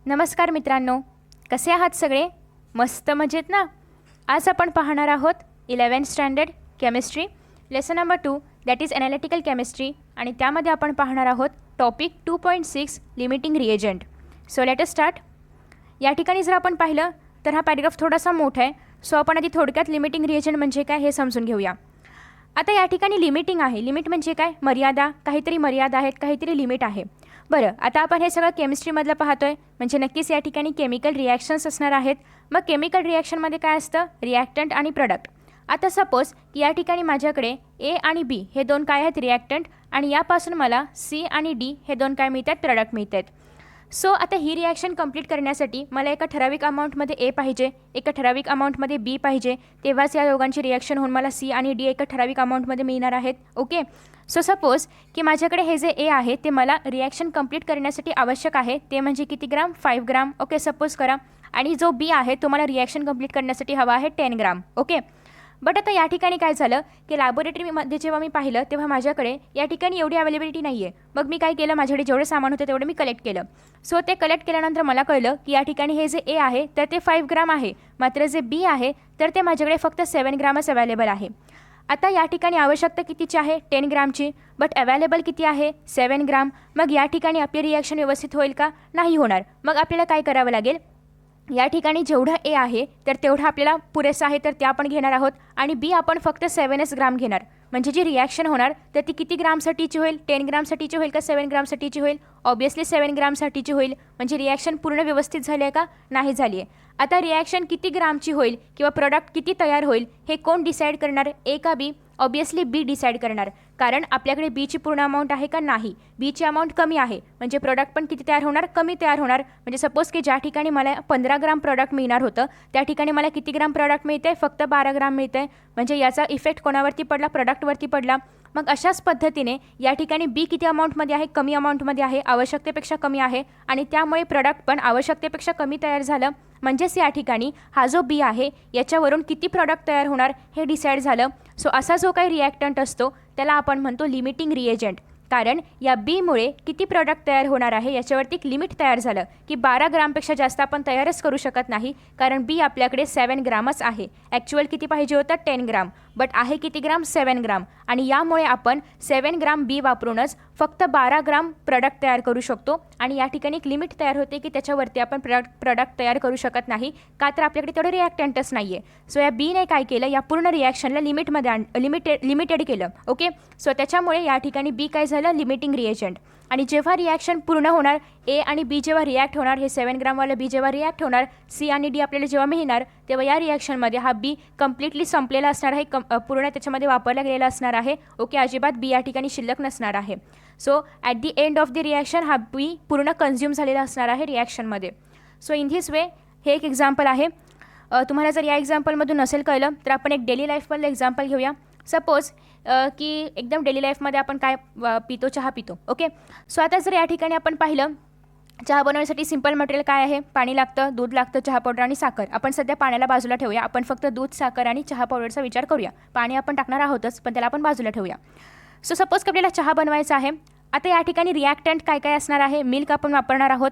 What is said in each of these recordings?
नमस्कार मित्रांनो, कसे आहात सगळे? मस्त मजेत ना? आज आपण पाहणार आहोत 11th standard chemistry lesson number 2 that is analytical chemistry आणि त्यामध्ये आपण पाहणार आहोत topic 2.6 limiting reagent. So let us start. या ठिकाणी जर आपण पाहिलं तर हा पॅराग्राफ थोडासा मोठा आहे. सो आपण आधी थोडक्यात लिमिटिंग रिएजंट म्हणजे काय हे समजून घेऊया. आता या ठिकाणी लिमिटिंग आहे. लिमिट म्हणजे काय? मर्यादा. काहीतरी मर्यादा आहेत, काहीतरी लिमिट आहे. बरं, आता आपण हे सगळं केमिस्ट्रीमधलं पाहतोय म्हणजे नक्कीच या ठिकाणी केमिकल रिॲक्शन्स असणार आहेत. मग केमिकल रिॲक्शनमध्ये काय असतं? रिॲक्टंट आणि प्रोडक्ट. आता सपोज की या ठिकाणी माझ्याकडे ए आणि बी हे दोन काय आहेत? रिॲक्टंट. आणि यापासून मला सी आणि डी हे दोन काय मिळतात? प्रोडक्ट मिळतात. सो आता ही रिॲक्शन कंप्लीट करण्यासाठी मला एका ठराविक अमाऊंटमध्ये ए पाहिजे, एका ठराविक अमाऊंटमध्ये बी पाहिजे, तेव्हाच या दोघांची रिॲक्शन होऊन मला सी आणि डी एका ठराविक अमाऊंटमध्ये मिळणार आहेत. ओके. सो सपोज की माझ्याकडे हे जे ए आहे ते मला रिॲक्शन कंप्लीट करण्यासाठी आवश्यक आहे ते म्हणजे किती ग्राम? 5 ग्राम. ओके, सपोज करा. आणि जो बी आहे तो मला रिॲक्शन कंप्लीट करण्यासाठी हवा आहे 10 ग्राम. ओके. बट आता या ठिकाणी काय झालं की लॅबोरेटरीमध्ये जेव्हा मी पाहिलं तेव्हा माझ्याकडे या ठिकाणी एवढी अवेलेबिलिटी नाही आहे. मग मी काय केलं? माझ्याकडे जेवढे सामान होतं तेवढं मी कलेक्ट केलं. सो ते कलेक्ट केल्यानंतर मला कळलं की या ठिकाणी हे जे ए आहे तर ते 5 ग्राम आहे, मात्र जे बी आहे तर ते माझ्याकडे फक्त 7 ग्रामच अवेलेबल आहे. आता या ठिकाणी आवश्यकता कितीची आहे? 10 ग्रामची. बट अवेलेबल किती आहे? 7 ग्राम. मग या ठिकाणी आपली रिॲक्शन व्यवस्थित होईल का? नाही होणार. मग आपल्याला काय करावं लागेल? या ठिकाणी जेवढं ए आहे तर तेवढं आपल्याला पुरेसं आहे तर ते आपण घेणार आहोत आणि बी आपण फक्त 7 ग्राम घेणार. म्हणजे जी रिॲक्शन होणार तर ती किती ग्रामसाठीची होईल? 10 ग्रामसाठीची होईल का 7 ग्रामसाठीची होईल? ऑब्वियसली 7 ग्रामसाठीची होईल. म्हणजे रिॲक्शन पूर्ण व्यवस्थित झाली आहे का? नाही झाली आहे. आता रिॲक्शन किती ग्रामची होईल किंवा प्रोडक्ट किती तयार होईल हे कोण डिसाईड करणार? ए का बी? ऑब्वियसली बी डिसाईड करणार. कारण आपल्याकडे बीची पूर्ण अमाऊंट आहे का? नाही. बीची अमाऊंट कमी आहे म्हणजे प्रोडक्ट पण किती तयार होणार? कमी तयार होणार. म्हणजे सपोज की ज्या ठिकाणी मला 15 ग्राम प्रोडक्ट मिळणार होतं त्या ठिकाणी मला किती ग्राम प्रोडक्ट मिळते? फक्त 12 ग्राम मिळते. म्हणजे याचा इफेक्ट कोणावरती पडला? प्रोडक्टवरती पडला. मग अशाच पद्धतीने या ठिकाणी बी किती अमाऊंटमध्ये आहे? कमी अमाऊंटमध्ये आहे, आवश्यकतेपेक्षा कमी आहे आणि त्यामुळे प्रोडक्ट पण आवश्यकतेपेक्षा कमी तयार झालं. म्हणजेच या ठिकाणी हा जो बी आहे याच्यावरून किती प्रोडक्ट तयार होणार हे डिसाईड झालं. सो असा जो काही रिॲक्टंट असतो त्याला आपण म्हणतो लिमिटिंग रिएजंट. कारण या बीमुळे किती प्रोडक्ट तयार होणार आहे याच्यावरती एक लिमिट तयार झालं की 12 ग्रामपेक्षा जास्त आपण तयारच करू शकत नाही कारण बी आपल्याकडे 7 ग्रामच आहे. ॲक्च्युअल किती पाहिजे होतं? 10 ग्राम. बट आहे किती ग्राम? 7 ग्राम. आणि यामुळे आपण 7 ग्राम बी वापरूनच फक्त 12 ग्राम प्रोडक्ट तयार करू शकतो. आणि या ठिकाणी एक लिमिट तयार होते की त्याच्यावरती आपण प्रोडक्ट तयार करू शकत नाही का तर आपल्याकडे तेवढं रिॲक्टंटच नाही आहे. सो या बीने काय केलं? या पूर्ण रिॲक्शनला लिमिटेड केलं. ओके. सो त्याच्यामुळे या ठिकाणी बी काय झालं? Limiting reagent. आणि जेव्हा रिॲक्शन पूर्ण होणार ए आणि बी जेव्हा रिॲक्ट होणार, हे 7 ग्रामवालं बी जेव्हा रिॲक्ट होणार, सी आणि डी आपल्याला जेव्हा मिळणार तेव्हा या रिॲक्शनमध्ये हा बी कम्प्लिटली संपलेला असणार आहे, पूर्ण त्याच्यामध्ये वापरला गेलेला असणार आहे. ओके. अजिबात बी या ठिकाणी शिल्लक नसणार आहे. So at the end of the reaction हा बी पूर्ण कन्झ्युम झालेला असणार आहे रिॲक्शनमध्ये. सो इन धिस वे हे एक एक्झाम्पल आहे. तुम्हाला जर या एक्झाम्पलमधून नसेल कळलं तर आपण एक डेली लाईफमधलं एक्झाम्पल घेऊया. सपोज की एकदम डेली लाईफमध्ये आपण काय पितो? चहा पितो. ओके. सो आता जर या ठिकाणी आपण पाहिलं चहा बनवण्यासाठी सिंपल मटेरियल काय आहे? पाणी लागतं, दूध लागतं, चहा पावडर आणि साखर. आपण सध्या पाण्याला बाजूला ठेवूया. आपण फक्त दूध, साखर आणि चहा पावडरचा विचार करूया. पाणी आपण टाकणार आहोतच पण त्याला आपण बाजूला ठेवूया. सो सपोज की आपल्याला चहा बनवायचा आहे. आता या ठिकाणी रिॲक्टंट काय काय असणार आहे? मिल्क आपण वापरणार आहोत,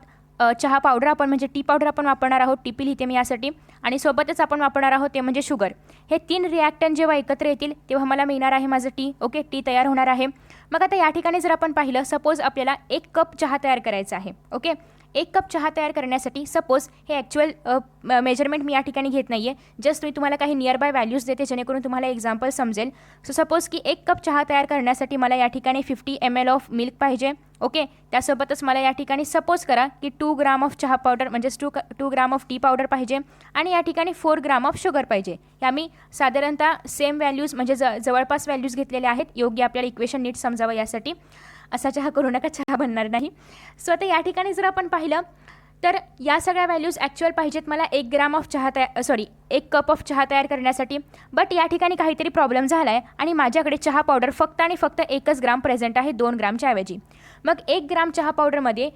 चहा पावडर आपण म्हणजे टी पावडर आपण वापरणार आहोत, टीपी लिहिते मी यासाठी, आणि सोबतच आपण वापरणार आहोत ते म्हणजे शुगर. हे 3 रिॲक्टंट जेव्हा एकत्र येतील तेव्हा मला मिळणार आहे माझं टी. ओके. टी तयार होणार आहे. मग आता या ठिकाणी जर आपण पाहिलं सपोज आपल्याला 1 कप चहा तयार करायचा आहे. ओके. 1 कप चहा तयार करण्यासाठी सपोज हे ॲक्च्युअल मेजरमेंट मी या ठिकाणी घेत नाही आहे, जस्ट मी तुम्हाला काही नियर बाय व्हॅल्यूज देते जेणेकरून तुम्हाला एक्झाम्पल समजेल. सो सपोज की 1 कप चहा तयार करण्यासाठी मला या ठिकाणी 50 ml ऑफ मिल्क पाहिजे. ओके. त्यासोबतच मला या ठिकाणी सपोज करा की 2 ग्राम ऑफ चहा पावडर म्हणजेच 2 ग्राम ऑफ टी पावडर पाहिजे आणि या ठिकाणी 4 ग्राम ऑफ शुगर पाहिजे. ह्या मी साधारणतः सेम व्हॅल्यूज म्हणजे जवळपास व्हॅल्यूज घेतलेल्या आहेत, योग्य आपल्याला इक्वेशन नीट समजावं यासाठी. असा चहा करू नका, चहा बनणार नाही. सो आता या ठिकाणी जर आपण पाहिलं तर या सगळ्या व्हॅल्यूज ॲक्च्युअल पाहिजेत मला 1 ग्राम ऑफ चहा 1 कप ऑफ चहा तयार करण्यासाठी. बट या ठिकाणी काहीतरी प्रॉब्लेम झाला आहे आणि माझ्याकडे चहा पावडर फक्त आणि फक्त 1च ग्राम प्रेझेंट आहे 2 ग्रामच्या ऐवजी. मग 1 ग्राम चहा पावडरमध्ये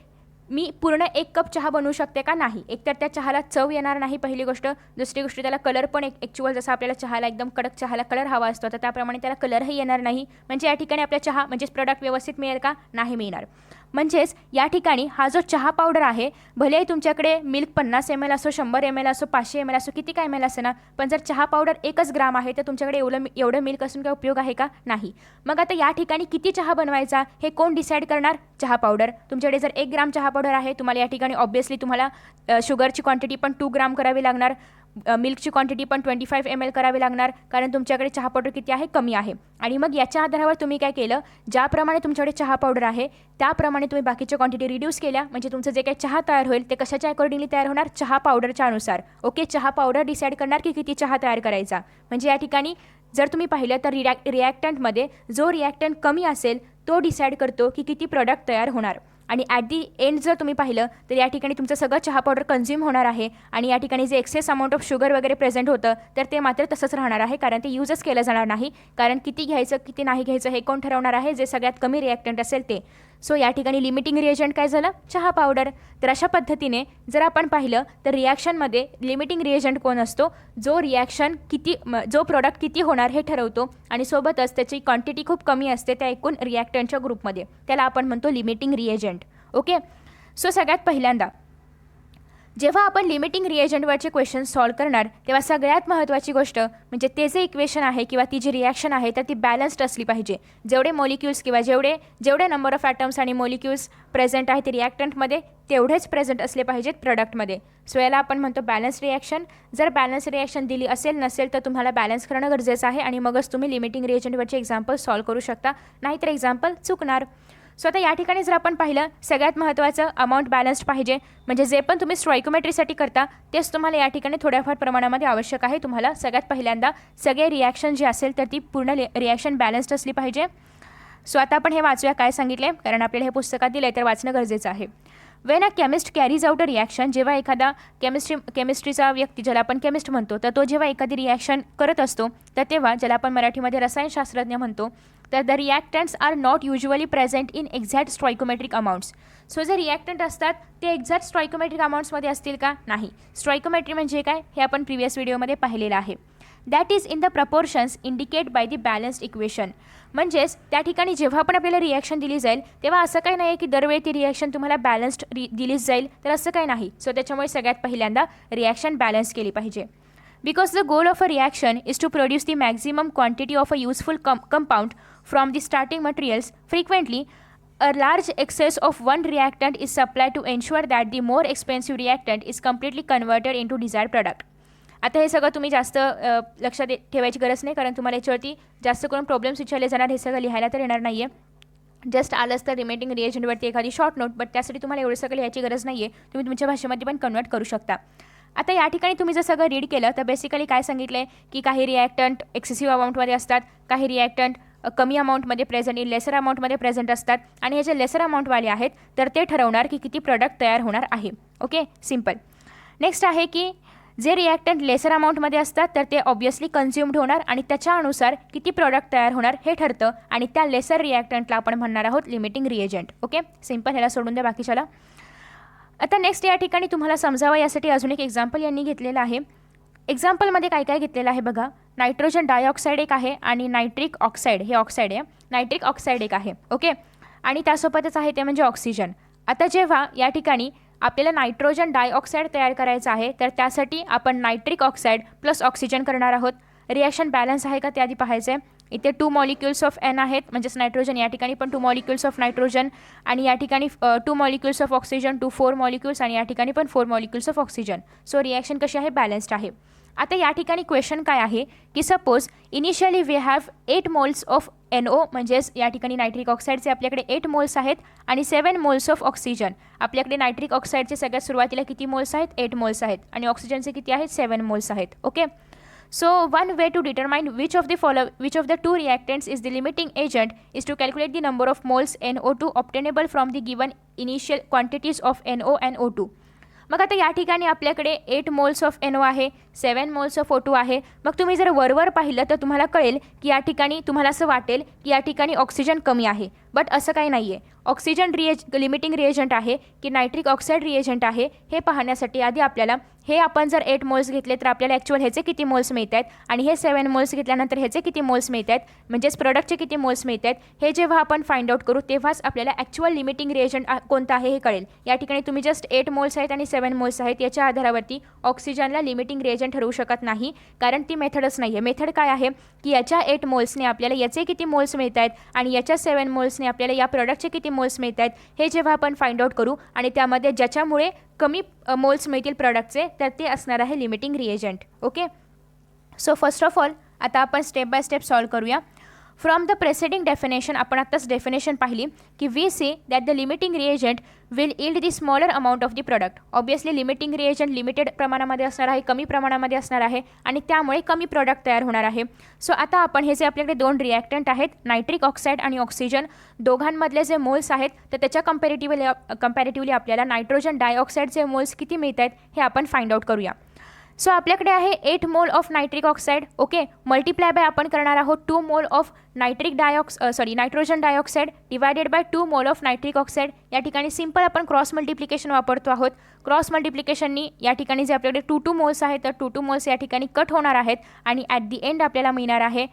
मी पूर्ण 1 कप चहा बनवू शकते का? नाही. एकतर त्या चहाला चव येणार नाही पहिली गोष्ट. दुसरी गोष्ट त्याला कलर पण ॲक्च्युअल जसा आपल्याला चहाला एकदम कडक चहाला कलर हवा असतो तर त्याप्रमाणे त्याला कलरही येणार नाही. म्हणजे या ठिकाणी आपल्या चहा म्हणजेच प्रोडक्ट व्यवस्थित मिळेल का? नाही मिळणार. म्हणजेच या ठिकाणी हा जो चहा पावडर आहे, भलेही तुमच्याकडे मिल्क 50 ml असो, 100 ml असो, 500 ml असो, किती काय ml असे ना, पण जर चहा पावडर 1 ग्राम आहे तर तुमच्याकडे एवढं मिल्क असून काय उपयोग आहे का? नाही. मग आता या ठिकाणी किती चहा बनवायचा हे कोण डिसाईड करणार? चहा पावडर. तुमच्याकडे जर 1 ग्राम चहा पावडर आहे, तुम्हाला या ठिकाणी ऑब्व्हियसली तुम्हाला शुगरची क्वांटिटी पण 2 ग्राम करावी लागणार, मिल्कची क्वांटिटी पण 25 ml करावी लागणार, कारण तुमच्याकडे चहा पावडर किती आहे? कमी आहे. आणि मग याच्या आधारावर तुम्ही काय केलं, ज्याप्रमाणे तुमच्याकडे चहा पावडर आहे त्याप्रमाणे तुम्ही बाकीच्या क्वांटिटी रिड्यूस केल्या, म्हणजे तुमचं जे काही चहा तयार होईल ते कशाच्या अकॉर्डिंगली तयार होणार? चहा पावडरच्या अनुसार. ओके, चहा पावडर डिसाईड करणार की किती चहा तयार करायचा. म्हणजे या ठिकाणी जर तुम्ही पाहिलं तर रिॲक्टंटमध्ये जो रिॲक्टंट कमी असेल तो डिसाईड करतो की किती प्रोडक्ट तयार होणार. आणि ॲट दी एंड जर तुम्ही पाहिलं तर या ठिकाणी तुमचं सगळं चहा पावडर कन्झ्युम होणार आहे आणि या ठिकाणी जे एक्सेस अमाऊंट ऑफ शुगर वगैरे प्रेझेंट होतं तर ते मात्र तसंच राहणार आहे, कारण ते यूजच केलं जाणार नाही. कारण किती घ्यायचं किती नाही घ्यायचं हे कोण ठरवणार आहे? जे सगळ्यात कमी रिॲक्टंट असेल ते. सो या ठिकाणी लिमिटिंग रिएजंट काय झालं? चहा पावडर. तर अशा पद्धतीने जर आपण पाहिलं तर रिॲक्शनमध्ये लिमिटिंग रिएजंट कोण असतो? जो प्रोडक्ट किती होणार हे ठरवतो आणि सोबतच त्याची क्वांटिटी खूप कमी असते त्या एकूण रिॲक्टंटच्या ग्रुपमध्ये, त्याला आपण म्हणतो लिमिटिंग रिएजंट. ओके, सो सगळ्यात पहिल्यांदा जेव्हा आपण लिमिटिंग रिएजंटवरचे क्वेश्चन सॉल्व करणार तेव्हा सगळ्यात महत्त्वाची गोष्ट म्हणजे ते जे इक्वेशन आहे किंवा ती जी रिॲक्शन आहे तर ती बॅलन्स्ड असली पाहिजे. जेवढे मॉलिक्युल्स किंवा जेवढे नंबर ऑफ ॲटम्स आणि मॉलिक्युल्स प्रेझेंट आहेत रिॲक्टंटमध्ये तेवढेच प्रेझेंट असले पाहिजेत प्रोडक्टमध्ये. सो याला आपण म्हणतो बॅलन्स रिॲक्शन. जर बॅलन्स रिॲक्शन दिली असेल नसेल तर तुम्हाला बॅलन्स करणं गरजेचं आहे आणि मगच तुम्ही लिमिटिंग रिएजंटवरचे एक्झाम्पल सॉल्व करू शकता, नाहीतर एक्झाम्पल चुकणार. सो आता या ठिकाणी जर आपण पाहिलं सगळ्यात महत्त्वाचं अमाऊंट बॅलन्स्ड पाहिजे, म्हणजे जे पण तुम्ही स्टॉइकोमेट्रीसाठी करता तेच तुम्हाला या ठिकाणी थोड्याफार प्रमाणामध्ये आवश्यक आहे. तुम्हाला सगळ्यात पहिल्यांदा सगळे रिॲक्शन जे असेल तर ती पूर्ण रिॲक्शन बॅलन्स्ड असली पाहिजे. सो आता आपण हे वाचूया काय सांगितले, कारण आपल्याला हे पुस्तकात दिलं आहे तर वाचणं गरजेचं आहे. When a chemist carries out a reaction, जेव्हा एखादा केमिस्ट्रीचा व्यक्ती ज्याला आपण केमिस्ट म्हणतो तर तो जेव्हा एखादी रिॲक्शन करत असतो तर तेव्हा ज्याला आपण मराठीमध्ये रसायनशास्त्रज्ञ म्हणतो तर the reactants are not usually present in exact stoichiometric amounts. So जे रिॲक्टंट असतात ते एक्झॅक्ट स्टॉइकोमेट्रिक अमाऊंट्समध्ये असतील का? नाही. स्टॉइकोमेट्री म्हणजे काय हे आपण प्रिव्हियस व्हिडिओमध्ये पाहिलेलं आहे. That is in the proportions indicate by the balanced equation. म्हणजेच त्या ठिकाणी जेव्हा पण आपल्याला रिॲक्शन दिली जाईल तेव्हा असं काही नाही की दरवेळी ती रिॲक्शन तुम्हाला बॅलन्स्ड दिलीच जाईल, तर असं काही नाही. सो त्याच्यामुळे सगळ्यात पहिल्यांदा रिॲक्शन बॅलन्स केली पाहिजे. Because the goal of a reaction is to produce the maximum quantity of a useful compound from the starting materials, frequently a large excess of one reactant is supplied to ensure that the more expensive reactant is completely converted into desired product. आता हे सगळं तुम्ही जास्त लक्षात ठेवायची गरज नाही, कारण तुम्हाला याच्यावरती जास्त करून प्रॉब्लेम्स विचारले जाणार, हे सगळं लिहायला तर येणार नाही आहे. जस्ट आलंच तर रिमेटिंग रिएजंटवरती एखादी शॉर्ट नोट, बट त्यासाठी तुम्हाला एवढं सगळं लिहायची गरज नाही आहे. तुम्ही तुमच्या भाषेमध्ये पण कन्वर्ट करू शकता. आता या ठिकाणी तुम्ही जर सगळं रीड केलं तर बेसिकली काय सांगितलं आहे की काही रिॲक्टंट एक्सेसिव्ह अमाऊंटमध्ये असतात, काही रिॲक्टंट कमी अमाऊंटमध्ये प्रेझेंट इन लेसर अमाऊंटमध्ये प्रेझेंट असतात आणि हे जे लेसर अमाऊंटवाले आहेत तर ते ठरवणार की किती प्रोडक्ट तयार होणार आहे. Okay, simple. नेक्स्ट आहे की जे रिॲक्टंट लेसर अमाऊंटमध्ये असतात तर ते ऑब्व्हियसली कन्झ्युम्ड होणार आणि त्याच्यानुसार किती प्रोडक्ट तयार होणार हे ठरतं आणि त्या लेसर रिॲक्टंटला आपण म्हणणार आहोत लिमिटिंग रिएजंट. Okay, simple. ह्याला सोडून द्या बाकीच्याला. आता नेक्स्ट या ठिकाणी तुम्हाला समजावं यासाठी अजून एक एक्झाम्पल यांनी घेतलेलं आहे. एक्झाम्पलमध्ये काय काय घेतलेलं आहे बघा. नायट्रोजन डायऑक्साईड एक आहे आणि नायट्रिक ऑक्साईड, हे ऑक्साईड आहे, नायट्रिक ऑक्साईड एक आहे. ओके, आणि त्यासोबतच आहे ते म्हणजे ऑक्सिजन. आता जेव्हा या ठिकाणी आपल्याला नायट्रोजन डायऑक्साईड तयार करायचं आहे तर त्यासाठी आपण नायट्रिक ऑक्साईड प्लस ऑक्सिजन करणार आहोत. रिॲक्शन बॅलन्स आहे का ते आधी पाहायचं आहे. इथे 2 मॉलिक्युल्स ऑफ एन आहेत म्हणजेच नायट्रोजन, या ठिकाणी पण 2 मॉलिक्युल्स ऑफ नायट्रोजन आणि या ठिकाणी 2 मॉलिक्युल्स ऑफ ऑक्सिजन, 4 मॉलिक्युल्स आणि या ठिकाणी पण 4 molecules of oxygen. So reaction कशी आहे? बॅलन्स्ड आहे. आता या ठिकाणी क्वेश्चन काय आहे की suppose initially we have 8 moles of NO, म्हणजेच या ठिकाणी नायट्रिक ऑक्साईडचे आपल्याकडे 8 मोल्स आहेत आणि 7 मोल्स ऑफ ऑक्सिजन. आपल्याकडे नायट्रिक ऑक्साईडचे सगळ्यात सुरुवातीला किती मोल्स आहेत? 8 मोल्स आहेत आणि ऑक्सिजनचे किती आहेत? 7 मोल्स आहेत. Okay, so one way to determine which of the two reactants is the limiting agent is to calculate the number of moles NO2 obtainable from the given initial quantities of NO and O2. मग आता या ठिकाणी आपल्याकडे 8 moles of NO आहे, 7 moles of O2 आहे. मग तुम्ही जर वरवर पाहिलं तर तुम्हाला कळेल की या ठिकाणी तुम्हाला असं वाटेल की या ठिकाणी ऑक्सिजन कमी आहे, बट असं काही नाही आहे. ऑक्सिजन लिमिटिंग रिएजंट आहे की नायट्रिक ऑक्साईड रिएजंट आहे हे पाहण्यासाठी आधी आपल्याला हे आपण जर 8 मोल्स घेतले तर आपल्याला ॲक्च्युअल ह्याचे किती मोल्स मिळत आहेत आणि हे 7 मोल्स घेतल्यानंतर ह्याचे किती मोल्स मिळत आहेत, म्हणजेच प्रोडक्टचे किती मोल्स मिळत आहेत, हे जेव्हा आपण फाइंड आउट करू तेव्हाच आपल्याला ॲक्च्युअल लिमिटिंग रिएजंट कोणता आहे हे कळेल. या ठिकाणी तुम्ही जस्ट 8 मोल्स आहेत आणि 7 मोल्स आहेत याच्या आधारावरती ऑक्सिजनला लिमिटिंग रिएजंट ठरवू शकत नाही, कारण ती मेथडच नाही आहे. मेथड काय आहे की याच्या 8 मोल्सने आपल्याला याचे किती मोल्स मिळत आहेत आणि याच्या 7 मोल्सने आपल्याला या प्रोडक्टचे किती मोल्स मिळत आहेत हे जेव्हा आपण फाइंड आउट करू आणि त्यामध्ये ज्याच्यामुळे कमी मोल्स मिळतील प्रोडक्टचे तर ते असणार आहे limiting reagent. Okay, so first of all आता आपण स्टेप बाय स्टेप सॉल्व करूया. फ्रॉम द प्रेसिडिंग डेफिनेशन आपण आत्ताच डेफिनेशन पाहिली की we see that the limiting reagent will yield the smaller amount of the product. Obviously limiting reagent limited प्रमाणामध्ये असणार आहे, कमी प्रमाणामध्ये असणार आहे आणि त्यामुळे कमी प्रोडक्ट तयार होणार आहे. सो आता आपण हे जे आपल्याकडे दोन रिॲक्टंट आहेत नायट्रिक ऑक्साईड आणि ऑक्सिजन दोघांमधले जे मोल्स आहेत तर त्याच्या कंपॅरेटिव्हली आपल्याला नायट्रोजन डायऑक्साईडचे मोल्स किती मिळत आहेत हे आपण फाइंड आउट करूया. सो आपल्याकडे आहे 8 mole of nitric oxide. Okay, multiply by आपण करणार आहोत 2 mole of nitrogen dioxide divided by 2 mole of nitric oxide. या ठिकाणी सिंपल आपण क्रॉस मल्टिप्लिकेशन वापरतो आहोत. क्रॉस मल्टिप्लिकेशननी या ठिकाणी जे आपल्याकडे 2 मोल्स आहेत तर 2 मोल्स या ठिकाणी कट होणार आहेत आणि ॲट दी एंड आपल्याला मिळणार आहे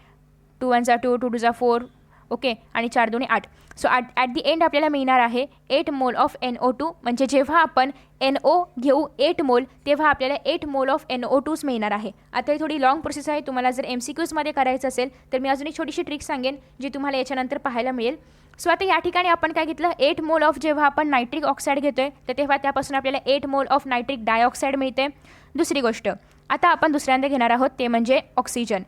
2 1 2 2 2 4. ओके, आणि 4 2 8. सो ॲट दी एंड आपल्याला मिळणार आहे 8 मोल ऑफ NO2. म्हणजे जेव्हा आपण NO घेऊ 8 मोल तेव्हा आपल्याला 8 मोल ऑफ NO2च मिळणार आहे. आता ही थोडी लॉंग प्रोसेस आहे. तुम्हाला जर MCQजमध्ये करायचं असेल तर मी अजून एक छोटीशी ट्रिक सांगेन जी तुम्हाला याच्यानंतर पाहायला मिळेल. सो आता या ठिकाणी आपण काय घेतलं 8 मोल ऑफ जेव्हा आपण नायट्रिक ऑक्साईड घेतोय तर तेव्हा त्यापासून आपल्याला 8 मोल ऑफ नायट्रिक डायऑक्साईड मिळते. दुसरी गोष्ट आता आपण दुसऱ्यांदा घेणार आहोत ते म्हणजे ऑक्सिजन.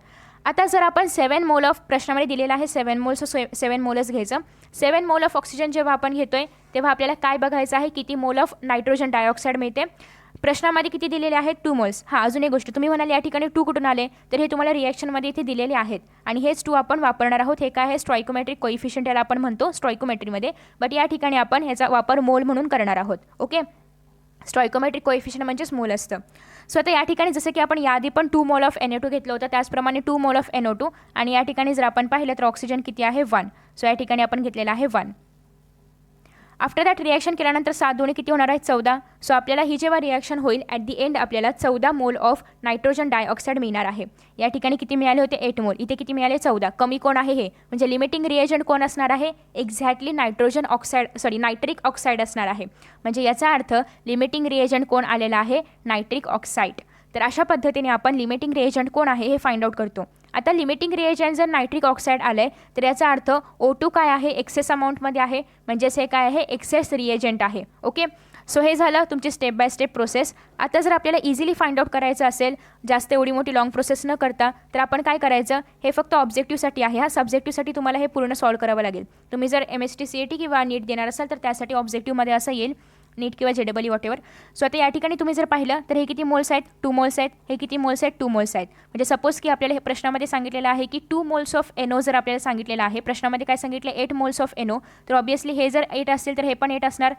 आता जर आपण 7 मोल ऑफ प्रश्नामध्ये दिलेला आहे 7 मोल, सो 7 मोलच घ्यायचं. 7 मोल ऑफ ऑक्सिजन जेव्हा आपण घेतोय तेव्हा आपल्याला काय बघायचं आहे किती मोल ऑफ नायट्रोजन डायऑक्साईड मिळते. प्रश्नामध्ये किती दिलेले आहेत 2 मोल्स. हां, अजून एक गोष्ट तुम्ही म्हणाले या ठिकाणी 2 कुठून आले तर हे तुम्हाला रिॲक्शनमध्ये इथे दिलेले आहेत आणि हेच 2 आपण वापरणार आहोत. हे काय आहे स्टॉइकोमेट्रिक कोइफिशियंट याला आपण म्हणतो स्टॉइकोमेट्रीमध्ये, बट या ठिकाणी आपण ह्याचा वापर मोल म्हणून करणार आहोत. ओके, स्टॉइकोमेट्रिक कोइफिशियंट म्हणजेच मोल असतं. सो आता या ठिकाणी जसं की आपण याआधी पण 2 मोल ऑफ NO2 घेतलं होतं त्याचप्रमाणे 2 मोल ऑफ NO2 आणि या ठिकाणी जर आपण पाहिलं तर ऑक्सिजन किती आहे 1. सो या ठिकाणी आपण घेतलेला आहे 1. आफ्टर दॅट रिॲक्शन केल्यानंतर 7 2 किती होणार आहे 14. सो आपल्याला ही जेव्हा रिॲक्शन होईल ॲट दी एंड आपल्याला 14 मोल ऑफ नायट्रोजन डायऑक्साईड मिळणार आहे. या ठिकाणी किती मिळाले होते 8 मोल, इथे किती मिळाले 14. कमी कोण आहे हे म्हणजे लिमिटिंग रिएजंट कोण असणार आहे एक्झॅक्टली नायट्रिक ऑक्साईड असणार आहे. म्हणजे याचा अर्थ लिमिटिंग रिएजंट कोण आलेला आहे नायट्रिक ऑक्साईड. तर अशा पद्धतीने आपण लिमिटिंग रिएजंट कोण आहे हे फाइंड आउट करतो. आता लिमिटिंग रिएजंट जर नायट्रिक ऑक्साईड आलं आहे तर याचा अर्थ O2 काय आहे एक्सेस अमाऊंटमध्ये आहे, म्हणजेच हे काय आहे एक्सेस रिएजंट आहे. ओके, सो हे झालं तुमची स्टेप बाय स्टेप प्रोसेस. आता जर आपल्याला इझिली फाइंड आउट करायचं असेल जास्त एवढी मोठी लॉंग प्रोसेस न करता तर आपण काय करायचं हे फक्त ऑब्जेक्टिव्हसाठी आहे. हा सब्जेक्टिव्हसाठी तुम्हाला हे पूर्ण सॉल्व करावं लागेल. तुम्ही जर MST CET किंवा नीट देणार असाल तर त्यासाठी ऑब्जेक्टिव्हमध्ये असं येईल नीट किंवा JEE वॉटेवर. सो आता या ठिकाणी तुम्ही जर पाहिलं तर हे किती मोल्स आहेत 2 मोल्स आहेत. हे किती मोल्स आहेत 2 मोल्स आहेत. म्हणजे सपोज की आपल्याला हे प्रश्नामध्ये सांगितलेलं आहे की 2 मोल्स ऑफ NO जर आपल्याला सांगितलेलं आहे प्रश्नामध्ये काय सांगितलं 8 मोल्स ऑफ NO तर ऑब्वियसली हे जर 8 असतील तर हे पण 8 असणार.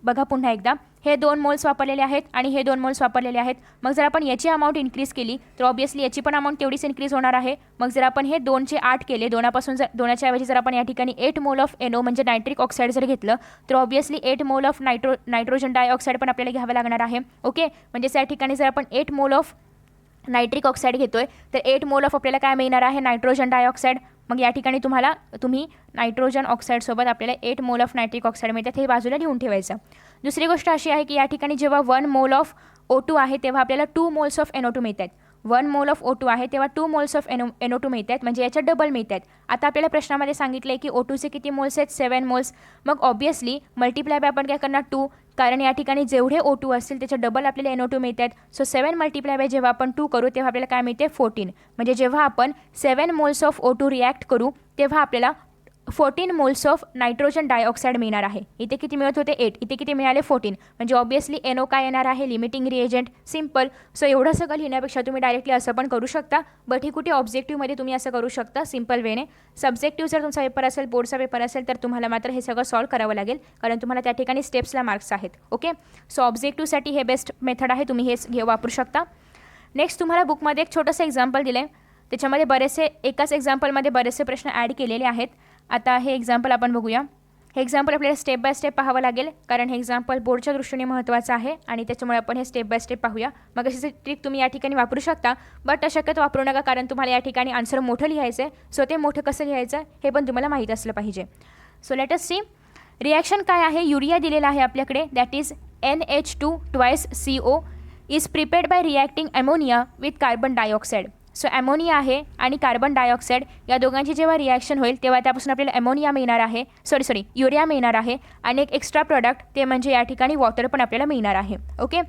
बघा पुन्हा एकदा हे 2 मोल्स वापरलेले आहेत आणि हे 2 मोल्स वापरलेले आहेत. मग जर आपण याची अमाऊंट इन्क्रीज केली तर ऑब्वियसली याची पण अमाऊंट तेवढीच इन्क्रीज होणार आहे. मग जर आपण हे 2चे 8 केले दोनाच्या ऐवजी जर आपण या ठिकाणी 8 मोल ऑफ NO म्हणजे नायट्रिक ऑक्साईड जर घेतलं तर obviously 8 mole of nitrogen dioxide पण आपल्याला घ्यावं लागणार आहे. ओके, म्हणजे या ठिकाणी जर आपण 8 मोल ऑफ नायट्रिक ऑक्साईड घेतोय तर 8 मोल ऑफ आपल्याला काय मिळणार आहे नायट्रोजन डायऑक्साईड. मग या ठिकाणी तुम्ही नायट्रोजन ऑक्साईडसोबत आपल्याला 8 मोल ऑफ नायट्रिक ऑक्साईड मिळतात हे बाजूला लिहून ठेवायचं. दुसरी गोष्ट अशी आहे की या ठिकाणी जेव्हा 1 मोल ऑफ O2 आहे तेव्हा आपल्याला 2 मोल्स ऑफ NO2 मिळतात. 1 मोल ऑफ O2 आहे तेव्हा 2 मोल्स ऑफ NO2 मिळतात म्हणजे याच्या डबल मिळतात. आता आपल्याला प्रश्नामध्ये सांगितलं आहे की O2चे किती मोल्स आहेत 7 मोल्स. मग ऑब्वियसली मल्टिप्लाय बाय आपण काय करणार 2, कारण या ठिकाणी जेवढे O2 असतील त्याच्या डबल आपल्याला NO2 मिळतात. सो 7 मल्टिप्लाय बाय जेव्हा आपण 2 करू तेव्हा आपल्याला काय मिळते 14. म्हणजे जेव्हा आपण 7 मोल्स ऑफ O2 रिॲक्ट करू तेव्हा आपल्याला 14 मोल्स ऑफ नायट्रोजन डायऑक्साईड मिळणार आहे. इथे किती मिळत होते 8, इथे किती मिळाले 14. म्हणजे ऑब्वियसली NO काय येणार आहे लिमिटिंग रिएजंट. सिम्पल. सो एवढं सगळं लिहिण्यापेक्षा तुम्ही डायरेक्टली असं पण करू शकता, बट ही कुठे ऑब्जेक्टिव्हमध्ये तुम्ही असं करू शकता सिम्पल वेने. सब्जेक्टिव्ह जर तुमचा पेपर असेल बोर्डचा पेपर असेल तर तुम्हाला मात्र हे सगळं सॉल्व करावं लागेल कारण तुम्हाला त्या ठिकाणी स्टेप्सला मार्क्स आहेत. ओके, सो ऑब्जेक्टिव्हसाठी हे बेस्ट मेथड आहे, तुम्ही हेच वापरू शकता. नेक्स्ट तुम्हाला बुकमध्ये एक छोटंसं एक्झाम्पल दिलं आहे, त्याच्यामध्ये एकाच एक्झाम्पलमध्ये बरेचसे प्रश्न ॲड केलेले आहेत आता हे एक्झाम्पल आपण बघूया. हे एक्झाम्पल आपल्याला स्टेप बाय स्टेप पाहावं लागेल, कारण हे एक्झाम्पल बोर्डच्या दृष्टीने महत्त्वाचं आहे आणि त्याच्यामुळे आपण हे स्टेप बाय स्टेप पाहूया. मग अशी ट्रिक तुम्ही या ठिकाणी वापरू शकता, बट शक्यतो वापरू नका, कारण तुम्हाला या ठिकाणी आन्सर मोठं लिहायचं आहे. सो ते मोठं कसं लिहायचं हे पण तुम्हाला माहीत असलं पाहिजे. So let us see. Reaction काय आहे? युरिया दिलेला आहे आपल्याकडे, that is NH2 twice CO is prepared by reacting ammonia with carbon dioxide. So ammonia आहे आणि कार्बन डायऑक्साईड या दोघांची जेव्हा रिॲक्शन होईल तेव्हा त्यापासून आपल्याला ॲमोनिया मिळणार आहे, युरिया मिळणार आहे आणि एक एक्स्ट्रा प्रॉडक्ट ते म्हणजे या ठिकाणी वॉटर पण आपल्याला मिळणार आहे. ओके.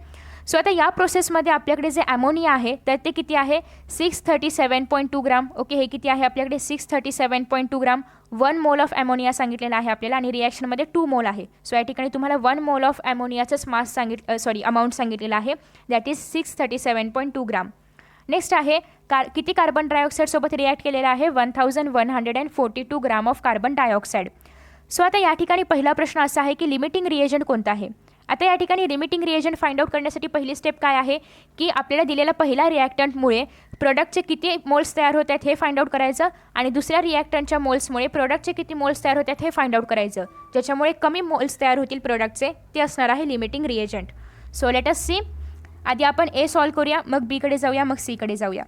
सो आता या प्रोसेसमध्ये आपल्याकडे जे ॲमोनिया आहे तर ते किती आहे? 637.2 ग्राम. ओके, हे किती आहे आपल्याकडे? 637.2 ग्राम. 1 मोल ऑफ ॲमोनिया सांगितलेला आहे आपल्याला आणि रिॲक्शनमध्ये 2 मोल आहे. सो या ठिकाणी तुम्हाला 1 मोल ऑफ ॲमोनियाचंच अमाऊंट सांगितलेलं आहे, दॅट इज 637.2 ग्राम. नेक्स्ट आहे किती कार्बन डायऑक्साईडसोबत रिॲक्ट केलेला आहे? 1142 gram of carbon dioxide. So आता या ठिकाणी पहिला प्रश्न असा आहे की लिमिटिंग रिएजंट कोणता आहे? आता या ठिकाणी लिमिटिंग रिएजंट फाइंड आउट करण्यासाठी पहिली स्टेप काय आहे की आपल्याला दिलेला पहिला रिॲक्टंटमुळे प्रोडक्टचे किती मोल्स तयार होत आहेत हे फाइंड आउट करायचं आणि दुसऱ्या रिॲक्टंटच्या मोल्समुळे प्रोडक्टचे किती मोल्स तयार होत आहेत हे फाइंड आउट करायचं. ज्याच्यामुळे कमी मोल्स तयार होतील प्रोडक्टचे ते असणार आहे limiting reagent. So let us see. आधी आपण ए सॉल्व करूया, मग बीकडे जाऊया, मग सीकडे जाऊया.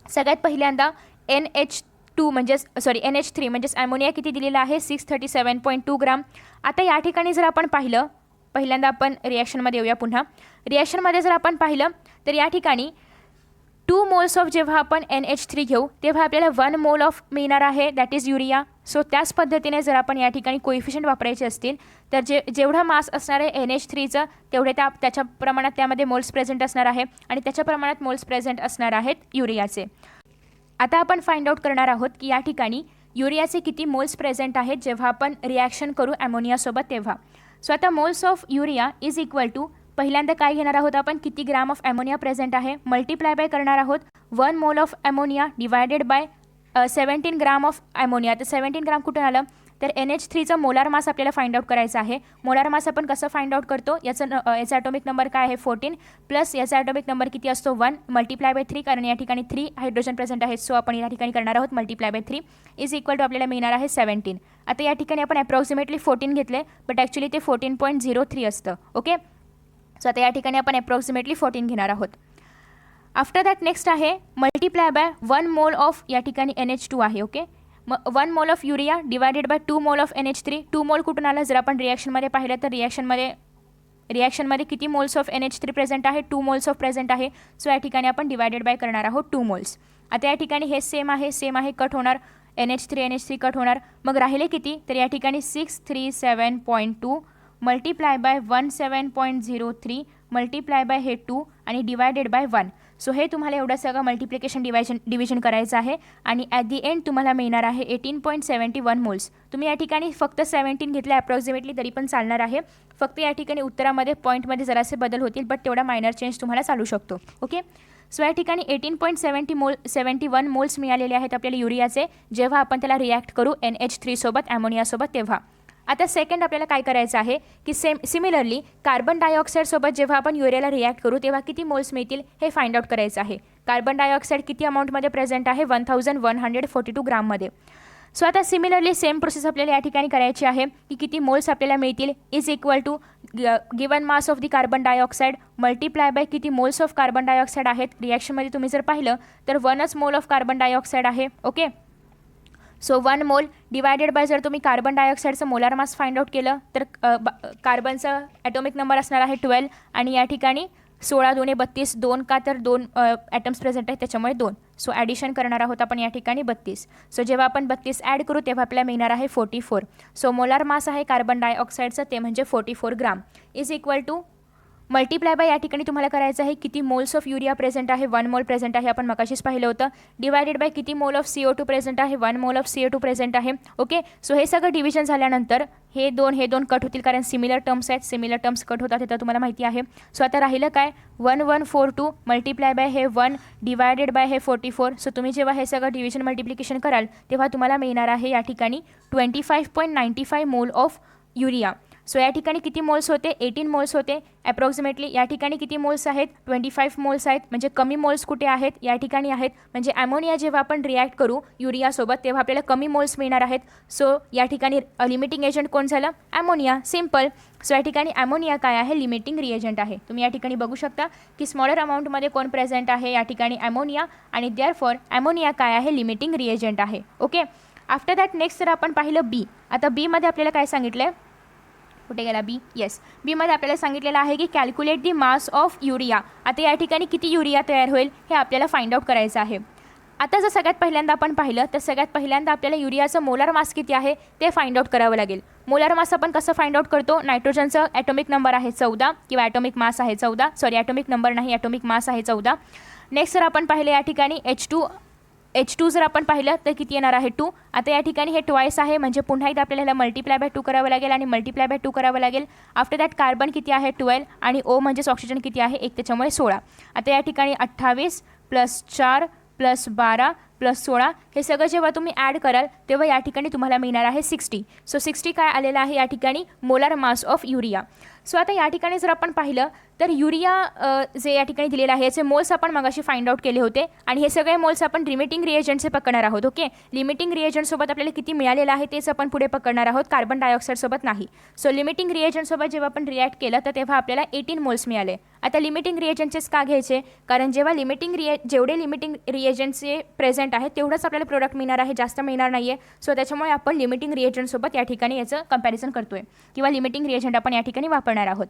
सगळ्यात पहिल्यांदा NH3 म्हणजेच ॲमोनिया किती दिलेला आहे? 637.2 ग्राम. आता या ठिकाणी जर आपण पाहिलं, पहिल्यांदा आपण रिॲक्शनमध्ये येऊया पुन्हा. रिॲक्शनमध्ये जर आपण पाहिलं तर या ठिकाणी 2 मोल्स ऑफ जेव्हा आपण NH3 घेऊ तेव्हा आपल्याला 1 मोल ऑफ मिळणार आहे, दॅट इज युरिया. सो त्याच पद्धतीने जर आपण या ठिकाणी कोइफिशियंट वापरायचे असतील तर जेवढा मास असणार आहे NH3चं तेवढे त्याच्या प्रमाणात त्यामध्ये मोल्स प्रेझेंट असणार आहे आणि त्याच्या प्रमाणात मोल्स प्रेझेंट असणार आहेत युरियाचे. आता आपण फाइंड आउट करणार आहोत की या ठिकाणी युरियाचे किती मोल्स प्रेझेंट आहेत जेव्हा आपण रिॲक्शन करू ॲमोनियासोबत तेव्हा. सो आता moles of urea is equal to पहिल्यांदा काय घेणार आहोत आपण? किती ग्राम ऑफ ॲमोनिया प्रेझेंट आहे मल्टिप्लाय बाय करणार आहोत 1 mole of ammonia divided by 17 gram of ammonia. तर 17 ग्राम कुठून आलं? तर NH3चा मोलार मास आपल्याला फाइंड आउट करायचा आहे. मोलार मास आपण कसं फाइंड आउट करतो? याचा ॲटॉमिक नंबर काय आहे? 14 प्लस याचा ॲटॉमिक नंबर किती असतो? 1 मल्टिप्लाय बाय 3, कारण या ठिकाणी 3 हायड्रोजन प्रेझेंट आहेत. सो आपण या ठिकाणी करणार आहोत multiply by 3 is equal to आपल्याला मिळणार आहे 17. आता या ठिकाणी आपण अप्रॉक्सिमेटली 14 घेतले, बट ॲक्च्युली ते 14.03 असतं. ओके. सो आता या ठिकाणी आपण अप्रॉक्सिमेटली 14 घेणार आहोत. आफ्टर दॅट नेक्स्ट आहे मल्टिप्लाय बाय 1 मोल ऑफ या ठिकाणी NH2 आहे. ओके. मग 1 mole of urea divided by 2 mole of NH3. 2 मोल कुठून आला? जर आपण रिॲक्शनमध्ये पाहिलं तर रिॲक्शनमध्ये किती मोल्स ऑफ NH3 प्रेझेंट आहे? 2 मोल्स ऑफ प्रेझेंट आहे. सो या ठिकाणी आपण डिवायडेड बाय करणार आहोत 2 मोल्स. आता या ठिकाणी हे सेम आहे कट होणार. NH3 कट होणार. मग राहिले किती? तर या ठिकाणी 637.2 मल्टिप्लाय बाय 17.03 मल्टिप्लाय बाय हे 2 आणि डिवायडेड बाय 1. सो हे तुम्हाला एवढं सगळं मल्टिप्लिकेशन डिव्हिजन करायचं आहे आणि ॲट दी एंड तुम्हाला मिळणार आहे 18.71 मोल्स. तुम्ही या ठिकाणी फक्त 17 घेतले अप्रॉक्सिमेटली तरी पण चालणार आहे. फक्त या ठिकाणी उत्तरामध्ये पॉईंटमध्ये जरासे बदल होतील, बट तेवढा मायनर चेंज तुम्हाला चालू शकतो. ओके. सो या ठिकाणी 18.71 मोल्स मिळालेले आहेत आपल्याला युरियाचे जेव्हा आपण त्याला रिॲक्ट करू NH3 सोबत ॲमोनियासोबत तेव्हा. आता सेकंड आपल्याला काय करायचं आहे की सिमिलरली कार्बन डायऑक्साईडसोबत जेव्हा आपण युरियाला रिॲक्ट करू तेव्हा किती मोल्स मिळतील हे फाइंड आउट करायचं आहे. कार्बन डायऑक्साईड किती अमाऊंटमध्ये प्रेझेंट आहे? 1142 ग्राममध्ये. सो आता सिमिलरली सेम प्रोसेस आपल्याला या ठिकाणी करायची आहे की किती मोल्स आपल्याला मिळतील is equal to given mass of the carbon dioxide multiply by किती मोल्स ऑफ कार्बन डायऑक्साईड आहेत. रिॲक्शनमध्ये तुम्ही जर पाहिलं तर 1च मोल ऑफ कार्बन डायऑक्साईड आहे. Okay. So 1 mole divided by जर तुम्ही कार्बन डायऑक्साईडचं मोलार मास फाइंड आउट केलं तर कार्बनचा ॲटॉमिक नंबर असणार आहे 12 आणि या ठिकाणी 16 2 32 2 का तर 2 ॲटम्स प्रेझेंट आहेत त्याच्यामुळे 2. सो ॲडिशन करणार आहोत आपण या ठिकाणी 32. सो जेव्हा आपण 32 ॲड करू तेव्हा आपल्याला मिळणार आहे 44. सो मोलार मास आहे कार्बन डायऑक्साईडचं ते म्हणजे 44 gram is equal to multiply by या ठिकाणी तुम्हाला करायचं आहे किती मोल्स ऑफ युरिया प्रेझेंट आहे? 1 मोल प्रेझेंट आहे, आपण मगाशीच पाहिलं होतं. डिवायडेड बाय किती मोल ऑफ CO2 प्रेझेंट आहे? 1 मोल ऑफ CO2 प्रेझेंट आहे. ओके. सो हे सगळं डिव्हिजन झाल्यानंतर हे दोन कट होतील कारण सिमिलर टर्म्स आहेत. सिमिलर टर्म्स कट होतात हे तर तुम्हाला माहिती आहे. सो आता राहिलं काय? 1142 मल्टिप्लाय बाय हे 1 डिवायडेड बाय हे 44. सो तुम्ही जेव्हा हे सगळं डिव्हिजन मल्टिप्लिकेशन कराल तेव्हा तुम्हाला मिळणार आहे या ठिकाणी 25.95 मोल ऑफ युरिया. सो या ठिकाणी किती मोल्स होते, 18 मोल्स होते ॲप्रॉक्सिमेटली. या ठिकाणी किती मोल्स आहेत, 25 मोल्स आहेत. म्हणजे कमी मोल्स कुठे आहेत, या ठिकाणी आहेत. म्हणजे ॲमोनिया जेव्हा आपण रिॲक्ट करू युरियासोबत तेव्हा आपल्याला कमी मोल्स मिळणार आहेत. सो या ठिकाणी लिमिटिंग एजंट कोण झालं, ॲमोनिया, सिम्पल. सो या ठिकाणी ॲमोनिया काय आहे, लिमिटिंग रिएजंट आहे. तुम्ही या ठिकाणी बघू शकता की स्मॉलर अमाऊंटमध्ये कोण प्रेझेंट आहे, या ठिकाणी ॲमोनिया, आणि देअरफॉर ॲमोनिया काय आहे, लिमिटिंग रिएजंट आहे. ओके. आफ्टर दॅट नेक्स्ट जर आपण पाहिलं बी. आता बीमध्ये आपल्याला काय सांगितलं आहे, कुठे गेला बी, येस, बीमध्ये आपल्याला सांगितलेलं आहे की calculate the mass of urea. आता या ठिकाणी किती युरिया तयार होईल हे आपल्याला फाइंड आउट करायचं आहे. आता जर सगळ्यात पहिल्यांदा आपण पाहिलं तर सगळ्यात पहिल्यांदा आपल्याला युरियाचं मोलार मास किती आहे ते फाइंड आउट करावं लागेल. मोलार मास आपण कसं फाइंड आउट करतो, नायट्रोजनचं ॲटॉमिक नंबर आहे 14 किंवा ॲटॉमिक मास आहे 14, सॉरी ॲटॉमिक नंबर नाही, ॲटॉमिक मास आहे 14. नेक्स्ट जर आपण पाहिलं या ठिकाणी H2 जर आपण पाहिलं तर किती येणार आहे 2. आता या ठिकाणी हे ट्वाईस आहे म्हणजे पुन्हा एकदा आपल्याला मल्टिप्लाय बाय 2 करावं लागेल आणि मल्टिप्लाय बाय 2 करावं लागेल. आफ्टर दॅट कार्बन किती आहे 12 आणि O म्हणजेच ऑक्सिजन किती आहे 1, त्याच्यामुळे 16. आता या ठिकाणी 28 + 4 + 12 + 16 हे सगळं जेव्हा तुम्ही ॲड कराल तेव्हा या ठिकाणी तुम्हाला मिळणार आहे 60. सो 60 काय आलेलं आहे या ठिकाणी, molar mass of urea. So आता या ठिकाणी जर आपण पाहिलं तर युरिया जे या ठिकाणी दिलेलं आहे याचे मोल्स आपण मगाशी फाइंड आउट केले होते आणि हे सगळे मोल्स आपण लिमिटिंग रिएजंटचे पकडणार आहोत. ओके. लिमिटिंग रिएजंटसोबत आपल्याला किती मिळालेलं आहे तेच आपण पुढे पकडणार आहोत, कार्बन डायऑक्साईडसोबत नाही. सो लिमिटिंग रिएजंटसोबत जेव्हा आपण रिॲक्ट केलं तर तेव्हा आपल्याला 18 मोल्स मिळाले. आता लिमिटिंग रिएजंटचेच का घ्यायचे, कारण जेव्हा जेवढे लिमिटिंग रिएजंटचे प्रेझेंट आहेत तेवढंच आपल्याला प्रोडक्ट मिळणार आहे, जास्त मिळणार नाही आहे. सो त्याच्यामुळे आपण लिमिटिंग रिएजंटसोबत या ठिकाणी याचं कंपॅरिझन करतोय किंवा लिमिटिंग रिएजंट आपण या ठिकाणी वापरणार आहोत.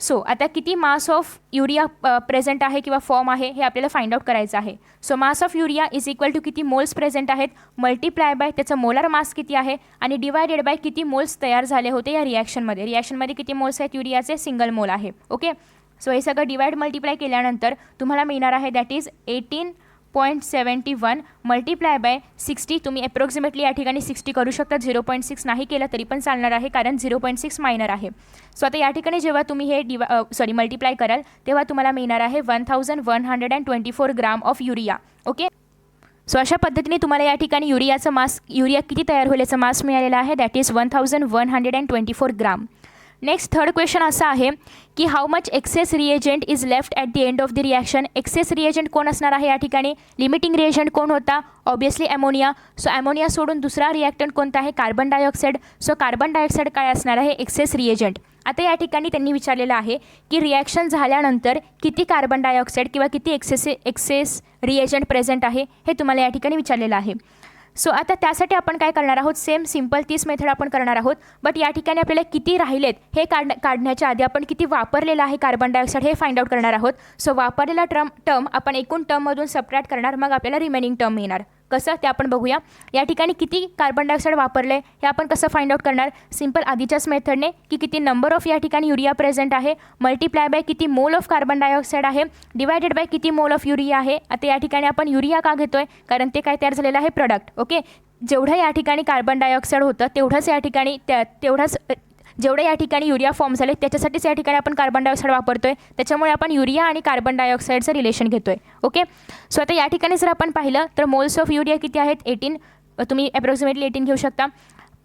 सो आता किती मास ऑफ युरिया प्रेझेंट आहे किंवा फॉर्म आहे हे आपल्याला फाइंड आउट करायचं आहे. So mass of urea is equal to किती मोल्स प्रेझेंट आहेत मल्टिप्लाय बाय त्याचं मोलार मास किती आहे आणि डिवायडेड बाय किती मोल्स तयार झाले होते या रिॲक्शनमध्ये किती मोल्स आहेत युरियाचे, सिंगल मोल आहे. ओके. सो हे सगळं डिवाइड मल्टिप्लाय केल्यानंतर तुम्हाला मिळणार आहे दॅट इज 18.71 मल्टिप्लाय बाय 60. तुम्ही ॲप्रॉक्सिमेटली या ठिकाणी 60 करू शकता, 0.6 नाही केलं तरी पण चालणार आहे कारण 0.6 मायनर आहे. सो आता या ठिकाणी जेव्हा तुम्ही हे मल्टिप्लाय कराल तेव्हा तुम्हाला मिळणार आहे 1124 gram of urea. Okay. So अशा पद्धतीने तुम्हाला या ठिकाणी युरिया किती तयार होईल याचा मास मिळालेला आहे that is 1124 gram. Next third question असा आहे की how much excess reagent is left at the end of the reaction. Excess reagent कोण असणार आहे या ठिकाणी, लिमिटिंग रिएजंट कोण होता, ऑब्वियसली ॲमोनिया. सो ॲमोनिया सोडून दुसरा रिॲक्टंट कोणता आहे, carbon dioxide. So carbon dioxide काय असणार आहे, एक्सेस रिएजंट. आता या ठिकाणी त्यांनी विचारलेलं आहे की रिॲक्शन झाल्यानंतर किती कार्बन डायऑक्साईड किंवा किती एक्सेस रिएजंट प्रेझेंट आहे हे तुम्हाला या ठिकाणी विचारलेलं आहे. सो आता त्यासाठी आपण काय करणार आहोत, सेम सिम्पल तीच मेथड आपण करणार आहोत. बट या ठिकाणी आपल्याला किती राहिलेत हे काढण्याच्या आधी आपण किती वापरलेलं आहे कार्बन डायऑक्साईड हे फाइंड आउट करणार आहोत. सो वापरलेला टर्म आपण एकूण टर्ममधून सबट्रॅक्ट करणार, मग आपल्याला रिमेनिंग टर्म मिळणार. कसं ते आपण बघूया. या ठिकाणी किती कार्बन डायऑक्साईड वापरले हे आपण कसं फाइंड आउट करणार, सिम्पल आधीच्याच मेथडने की किती नंबर ऑफ या ठिकाणी युरिया प्रेझेंट आहे मल्टिप्लाय बाय किती मोल ऑफ कार्बन डायऑक्साईड आहे डिवायडेड बाय किती मोल ऑफ युरिया आहे. आता या ठिकाणी आपण युरिया का घेतोय, कारण ते काय तयार झालेलं आहे, प्रोडक्ट. ओके. जेवढं या ठिकाणी कार्बन डायऑक्साईड होतं तेवढंच या ठिकाणी जेवढे या ठिकाणी युरिया फॉर्म झाले त्याच्यासाठीच या ठिकाणी आपण कार्बन डायऑक्साईड वापरतोय, त्याच्यामुळे आपण युरिया आणि कार्बन डायऑक्साईडचं रिलेशन घेतोय. ओके. सो आता या ठिकाणी जर आपण पाहिलं तर मोल्स ऑफ युरिया किती आहेत 18, तुम्ही ॲप्रॉक्सिमेटली 18 घेऊ शकता.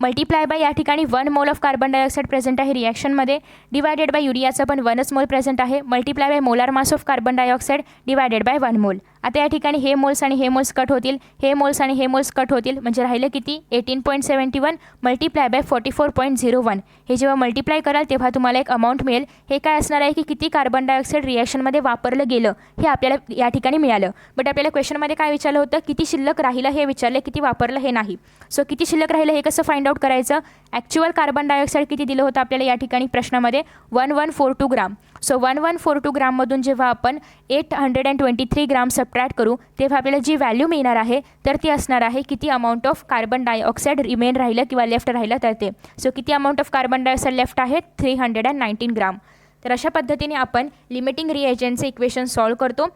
मल्टिप्लाय बाय या ठिकाणी 1 mole of carbon dioxide present आहे रिॲक्शनमध्ये डिवायडेड बाय युरियाचं पण 1च मोल प्रेझेंट आहे multiply bye molar mass of carbon dioxide divided by 1 मोल. आता या ठिकाणी हे मोल्स आणि हे मोल्स कट होतील, हे मोल्स आणि हे मोल्स कट होतील, म्हणजे राहिलं किती 18.71 मल्टिप्लाय बाय 44.01. हे जेव्हा मल्टिप्लाय कराल तेव्हा तुम्हाला एक अमाऊंट मिळेल. हे काय असणार आहे की किती कार्बन डायऑक्साईड रिॲक्शनमध्ये वापरलं गेलं हे आपल्याला या ठिकाणी मिळालं. बट आपल्याला क्वेश्चनमध्ये काय विचारलं होतं, किती शिल्लक राहिलं हे विचारलं, किती वापरलं हे नाही. सो किती शिल्लक राहिलं हे कसं फाइंड आउट करायचं, ॲक्च्युअल कार्बन डायऑक्साईड किती दिलं होतं आपल्याला या ठिकाणी प्रश्नामध्ये 1142 ग्राम. सो 1142 ग्राममधून जेव्हा आपण 823 ग्राम सबट्रॅक्ट करू तेव्हा आपल्याला जी व्हॅल्यू मिळणार आहे तर ती असणार आहे किती amount of carbon dioxide remain राहिलं किंवा लेफ्ट राहिलं तर ते. सो किती amount of carbon dioxide left आहे 319 ग्राम. तर अशा पद्धतीने आपण लिमिटिंग रिएजंटचे इक्वेशन सॉल्व करतो.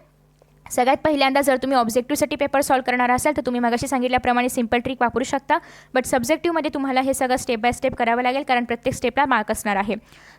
सगळ्यात पहिल्यांदा जर तुम्ही ऑब्जेक्टिव्हसाठी पेपर सॉल्व करणार असाल तर तुम्ही मगाशी सांगितल्याप्रमाणे सिंपल ट्रिक वापरू शकता. बट सब्जेक्टिव्हमध्ये तुम्हाला हे सगळं स्टेप बाय स्टेप करावं लागेल, कारण प्रत्येक स्टेपला मार्क असणार आहे.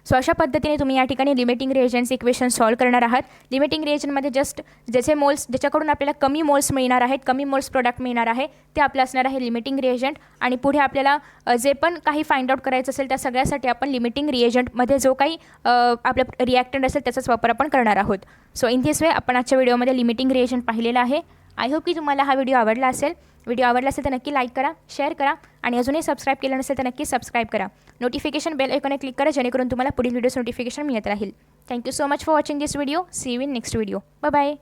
सो अशा पद्धतीने तुम्ही या ठिकाणी लिमिटिंग रिएजंट्स इक्वेशन सॉल्व करणार आहात. लिमिटिंग रिएजंटमध्ये जस्ट ज्याचे मोल्स, ज्याच्याकडून आपल्याला कमी मोल्स मिळणार आहेत, कमी मोल्स प्रोडक्ट मिळणार आहे, ते आपलं असणार आहे लिमिटिंग रिएजंट. आणि पुढे आपल्याला जे पण काही फाइंड आउट करायचं असेल त्या सगळ्यासाठी आपण लिमिटिंग रिएजंटमध्ये जो काही आपलं रिॲक्टंट असेल त्याचाच वापर आपण करणार आहोत. सो इन दिस वे आपण आजच्या व्हिडिओमध्ये लिमिटिंग रिएजंट पाहिलेला आहे. आय होप की तुम्हाला हा व्हिडिओ आवडला असेल. व्हिडिओ आवडला असेल तर नक्की लाईक करा, शेअर करा आणि अजूनही सबस्क्राईब केलं नसेल तर नक्की सबस्क्राईब करा. नोटिफिकेशन बेल आयकॉनवर क्लिक करा जेणेकरून तुम्हाला पुढील व्हिडिओज नोटिफिकेशन मिळत राहील. Thank you so much for watching this video. See you in next video. Bye bye.